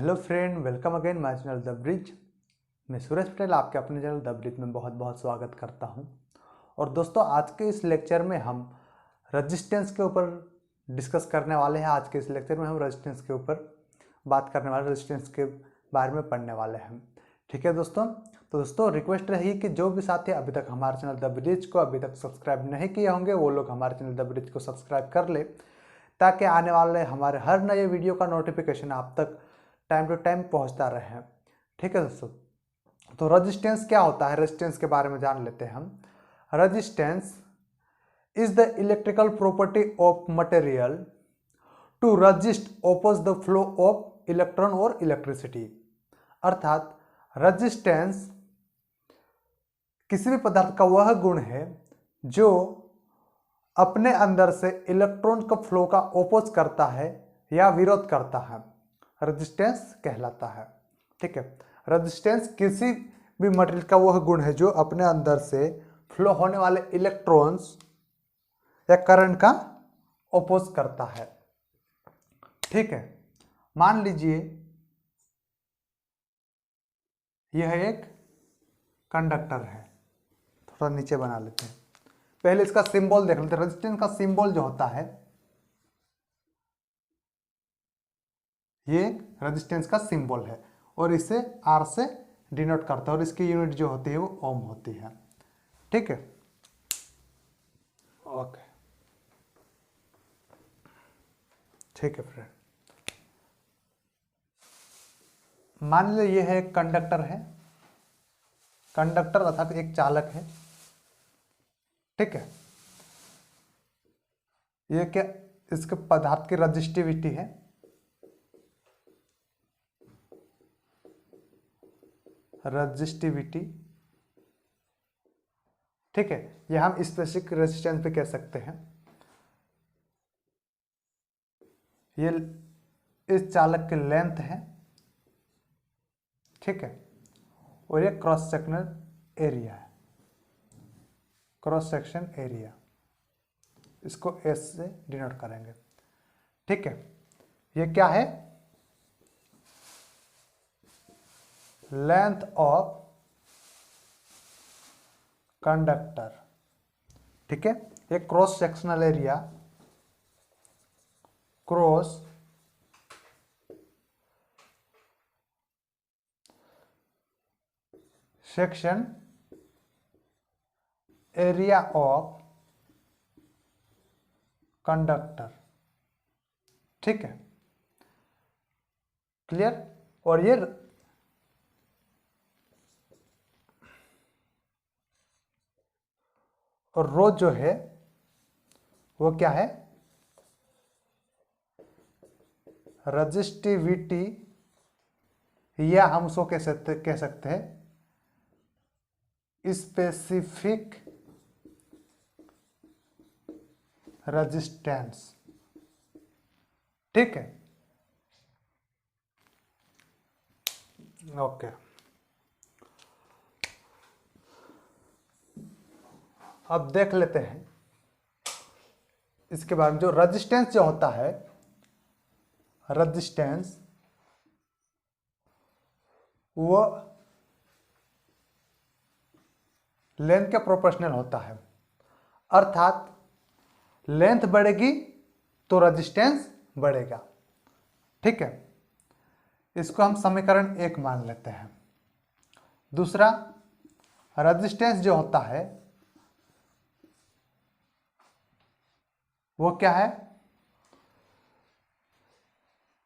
Hello friend, welcome again my channel the bridge. मैं सुरेश पटेल आपके अपने चैनल द ब्रिज में बहुत बहुत स्वागत करता हूं। और दोस्तों, आज के इस लेक्चर में हम रेजिस्टेंस के ऊपर डिस्कस करने वाले हैं। आज के इस लेक्चर में हम रेजिस्टेंस के ऊपर बात करने वाले, रेजिस्टेंस के बारे में पढ़ने वाले हैं। ठीक है दोस्तों। तो दोस्तों, रिक्वेस्ट रही कि जो भी साथी अभी तक हमारे चैनल द ब्रिज को अभी तक सब्सक्राइब नहीं किए होंगे, वो लोग हमारे चैनल द ब्रिज को सब्सक्राइब कर ले, ताकि आने वाले हमारे हर नए वीडियो का नोटिफिकेशन आप तक टाइम टू टाइम पहुंचता रहे। ठीक है दोस्तों। तो रेजिस्टेंस क्या होता है, रेजिस्टेंस के बारे में जान लेते हैं हम। Resistance is the electrical property of material to resist oppose the flow of electron और इलेक्ट्रिसिटी। अर्थात रेजिस्टेंस किसी भी पदार्थ का वह गुण है जो अपने अंदर से इलेक्ट्रॉन का फ्लो का ओपोज करता है या विरोध करता है, रेजिस्टेंस कहलाता है। ठीक है। रेजिस्टेंस किसी भी मटेरियल का वह गुण है जो अपने अंदर से फ्लो होने वाले इलेक्ट्रॉन्स या करंट का ओपोज करता है। ठीक है। मान लीजिए यह एक कंडक्टर है। थोड़ा नीचे बना लेते हैं। पहले इसका सिंबल देख लेते हैं। रेजिस्टेंस का सिंबल जो होता है, ये रेजिस्टेंस का सिंबल है और इसे आर से डिनोट करता है और इसकी यूनिट जो होती है वो ओम होती है। ठीक है। ओके, ठीक है फ्रेंड। मान लीजिए ये है एक कंडक्टर है। कंडक्टर अर्थात एक चालक है। ठीक है। ये क्या, इसके पदार्थ की रजिस्टिविटी है। रजिस्टिविटी, ठीक है। ये हम स्पेसिफिक रेजिस्टेंस पे कह सकते हैं। ये इस चालक की लेंथ है। ठीक है। और ये क्रॉस सेक्शनल एरिया है, क्रॉस सेक्शन एरिया, इसको एस से डिनोट करेंगे। ठीक है। ये क्या है, लेंथ ऑफ कंडक्टर। ठीक है। ये cross sectional area, cross section area of conductor. ठीक है, क्लियर। और ये और रो जो है वो क्या है, रजिस्टिविटी, या हम उसको कह सकते हैं स्पेसिफिक रेजिस्टेंस। ठीक है। ओके। अब देख लेते हैं इसके बारे में। जो रेजिस्टेंस जो होता है, रेजिस्टेंस वो लेंथ के प्रोपोर्शनल होता है। अर्थात लेंथ बढ़ेगी तो रेजिस्टेंस बढ़ेगा। ठीक है। इसको हम समीकरण 1 मान लेते हैं। दूसरा, रेजिस्टेंस जो होता है वो क्या है,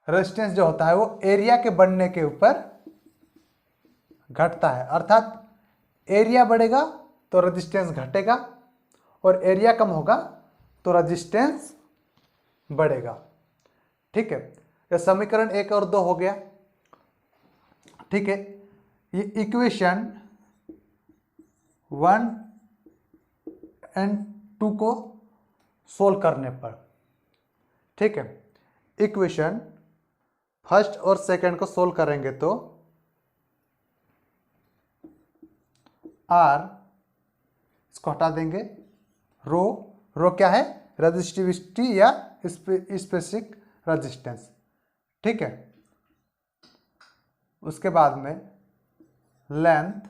रेजिस्टेंस जो होता है वो एरिया के बढ़ने के ऊपर घटता है। अर्थात एरिया बढ़ेगा तो रेजिस्टेंस घटेगा और एरिया कम होगा तो रेजिस्टेंस बढ़ेगा। ठीक है। ये समीकरण 1 और 2 हो गया। ठीक है। ये इक्वेशन 1 एंड 2 को सोल्व करने पर, ठीक है, इक्वेशन फर्स्ट और सेकंड को सोल्व करेंगे तो आर, इसको हटा देंगे, रो, रो क्या है, रेजिस्टिविटी या स्पेसिफिक रेजिस्टेंस। ठीक है। उसके बाद में लेंथ,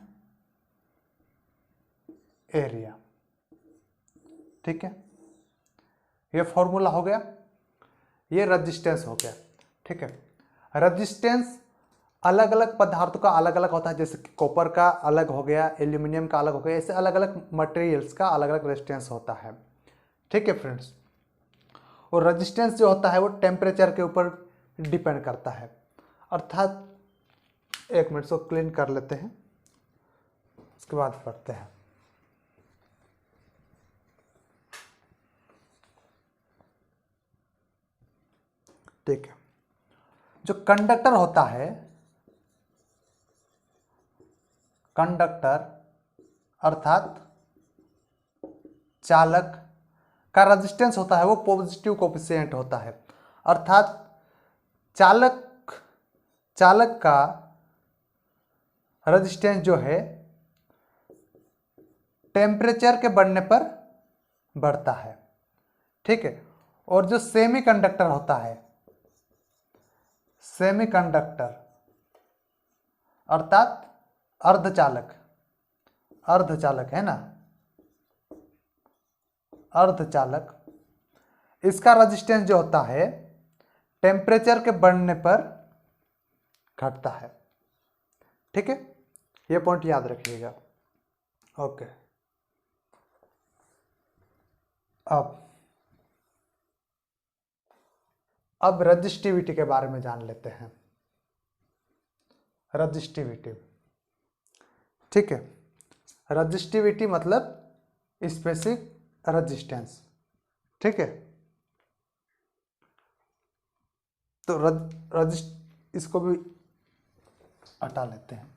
एरिया। ठीक है, ये फॉर्मूला हो गया, ये रेजिस्टेंस हो गया। ठीक है, रेजिस्टेंस अलग अलग पदार्थों का अलग अलग होता है, जैसे कि कॉपर का अलग हो गया, एल्यूमिनियम का अलग हो गया, ऐसे अलग अलग मटेरियल्स का अलग अलग रेजिस्टेंस होता है। ठीक है फ्रेंड्स, और रेजिस्टेंस जो होता है वो टेम्परेचर के ऊपर डिपेंड करता है। अर्थात एक मिनट से क्लीन कर लेते हैं, उसके बाद पढ़ते हैं। ठीक है, जो कंडक्टर होता है, कंडक्टर अर्थात चालक का रेजिस्टेंस होता है वो पॉजिटिव कोफिशिएंट होता है। अर्थात चालक का रेजिस्टेंस जो है टेम्परेचर के बढ़ने पर बढ़ता है। ठीक है, और जो सेमीकंडक्टर होता है, सेमीकंडक्टर अर्थात अर्धचालक है ना, अर्धचालक, इसका रेजिस्टेंस जो होता है टेम्परेचर के बढ़ने पर घटता है। ठीक है, ये पॉइंट याद रखिएगा। ओके, अब रजिस्टिविटी के बारे में जान लेते हैं। रजिस्टिविटी, ठीक है, रजिस्टिविटी मतलब स्पेसिफिक रेजिस्टेंस। ठीक है, तो इसको भी हटा लेते हैं।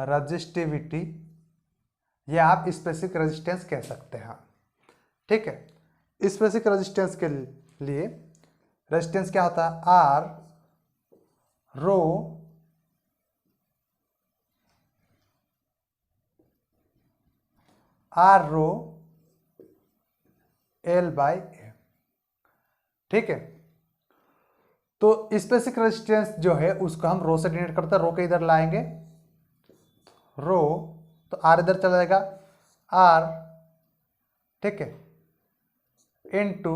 रजिस्टिविटी ये आप स्पेसिफिक रेजिस्टेंस कह सकते हैं। ठीक है, स्पेसिफिक रेजिस्टेंस के लिए रेजिस्टेंस क्या होता है, आर रो एल बाई ए। ठीक है, तो स्पेसिफिक रेजिस्टेंस जो है उसको हम रो से डिनोट करते हैं। रो के इधर लाएंगे, रो, तो आर इधर चला जाएगा, आर, ठीक है, इनटू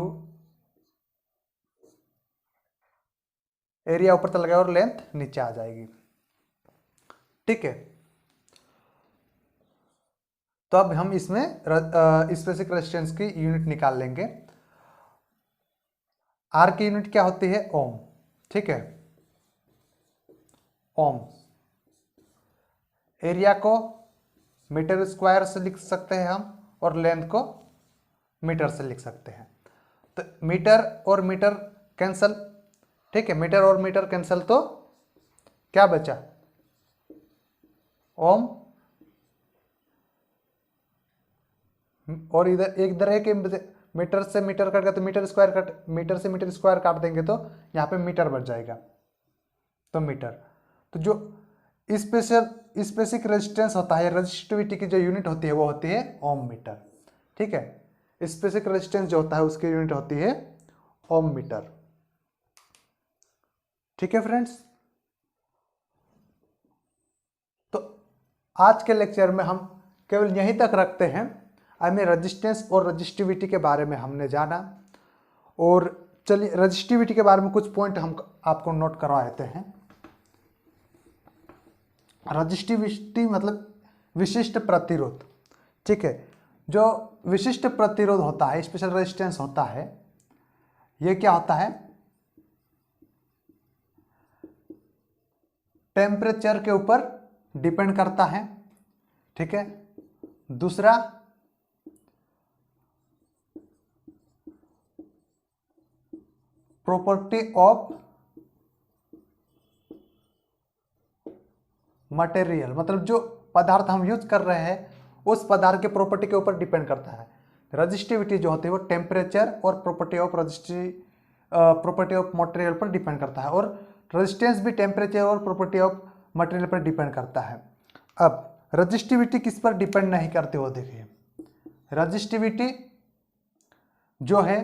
एरिया ऊपर चला गया और लेंथ नीचे आ जाएगी। ठीक है, तो अब हम इसमें स्पेसिफिक रेजिस्टेंस की यूनिट निकाल लेंगे। आर की यूनिट क्या होती है, ओम। ठीक है, ओम। एरिया को मीटर स्क्वायर से लिख सकते हैं हम, और लेंथ को मीटर से लिख सकते हैं। तो मीटर और मीटर कैंसल। ठीक है, मीटर और मीटर कैंसल, तो क्या बचा, ओम, और इधर है कि मीटर से मीटर कट गया तो मीटर से मीटर स्क्वायर काट देंगे तो यहाँ पे मीटर बच जाएगा, तो मीटर। तो जो स्पेसिफिक रेजिस्टेंस होता है, रेजिस्टिविटी की जो यूनिट होती है वो होती है ओम मीटर। ठीक है, स्पेसिफिक रेजिस्टेंस जो होता है उसकी यूनिट होती है ओम मीटर। ठीक है फ्रेंड्स, तो आज के लेक्चर में हम केवल यहीं तक रखते हैं। हमें रेजिस्टेंस और रेजिस्टिविटी के बारे में हमने जाना, और चलिए रेजिस्टिविटी के बारे में कुछ पॉइंट हम आपको नोट करवा देते हैं। रेजिस्टिविटी मतलब विशिष्ट प्रतिरोध। ठीक है, जो विशिष्ट प्रतिरोध होता है, स्पेशल रेजिस्टेंस होता है, ये क्या होता है, टेम्परेचर के ऊपर डिपेंड करता है। ठीक है, दूसरा प्रॉपर्टी ऑफ मटेरियल, मतलब जो पदार्थ हम यूज कर रहे हैं उस पदार्थ के प्रॉपर्टी के ऊपर डिपेंड करता है। रजिस्टिविटी जो होती है वो टेम्परेचर और प्रॉपर्टी ऑफ मटेरियल पर डिपेंड करता है, और रेजिस्टेंस भी टेम्परेचर और प्रॉपर्टी ऑफ मटेरियल पर डिपेंड करता है। अब रजिस्टिविटी किस पर डिपेंड नहीं करती, वो देखिए, रजिस्टिविटी जो है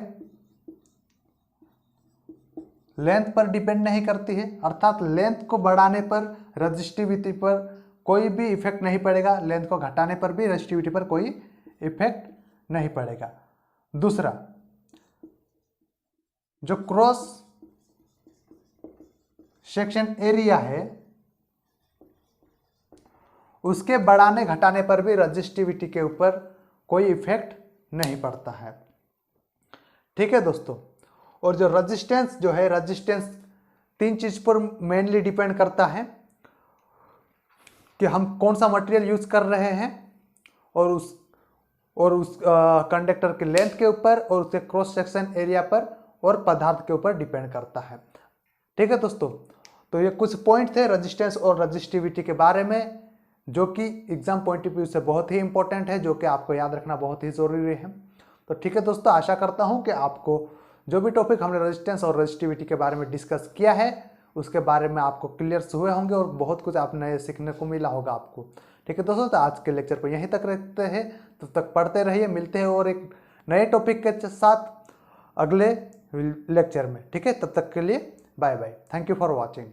लेंथ पर डिपेंड नहीं करती है, अर्थात लेंथ को बढ़ाने पर रजिस्टिविटी पर कोई भी इफेक्ट नहीं पड़ेगा, लेंथ को घटाने पर भी रजिस्टिविटी पर कोई इफेक्ट नहीं पड़ेगा। दूसरा, जो क्रॉस सेक्शन एरिया है उसके बढ़ाने घटाने पर भी रजिस्टिविटी के ऊपर कोई इफेक्ट नहीं पड़ता है। ठीक है दोस्तों, और जो रेजिस्टेंस जो है, रेजिस्टेंस तीन चीज पर मेनली डिपेंड करता है कि हम कौन सा मटेरियल यूज कर रहे हैं और उस कंडक्टर की लेंथ के ऊपर और उसके क्रॉस सेक्शन एरिया पर और पदार्थ के ऊपर डिपेंड करता है। ठीक है दोस्तों, तो ये कुछ पॉइंट थे रेजिस्टेंस और रेजिस्टिविटी के बारे में जो कि एग्जाम पॉइंट ऑफ व्यू से बहुत ही इंपॉर्टेंट है, जो कि आपको याद रखना बहुत ही जरूरी है। तो ठीक है दोस्तों, आशा करता हूं कि आपको जो भी टॉपिक हमने रेजिस्टेंस और रेजिस्टिविटी के बारे में डिस्कस किया है उसके बारे में आपको क्लियर हुए होंगे और बहुत कुछ आप नए सीखने को मिला होगा आपको। ठीक है दोस्तों, तो आज के लेक्चर पर यहीं तक रहते हैं, तब तक पढ़ते रहिए, मिलते हैं और एक नए टॉपिक के साथ अगले लेक्चर में। ठीक है, तब तक के लिए bye bye, thank you for watching.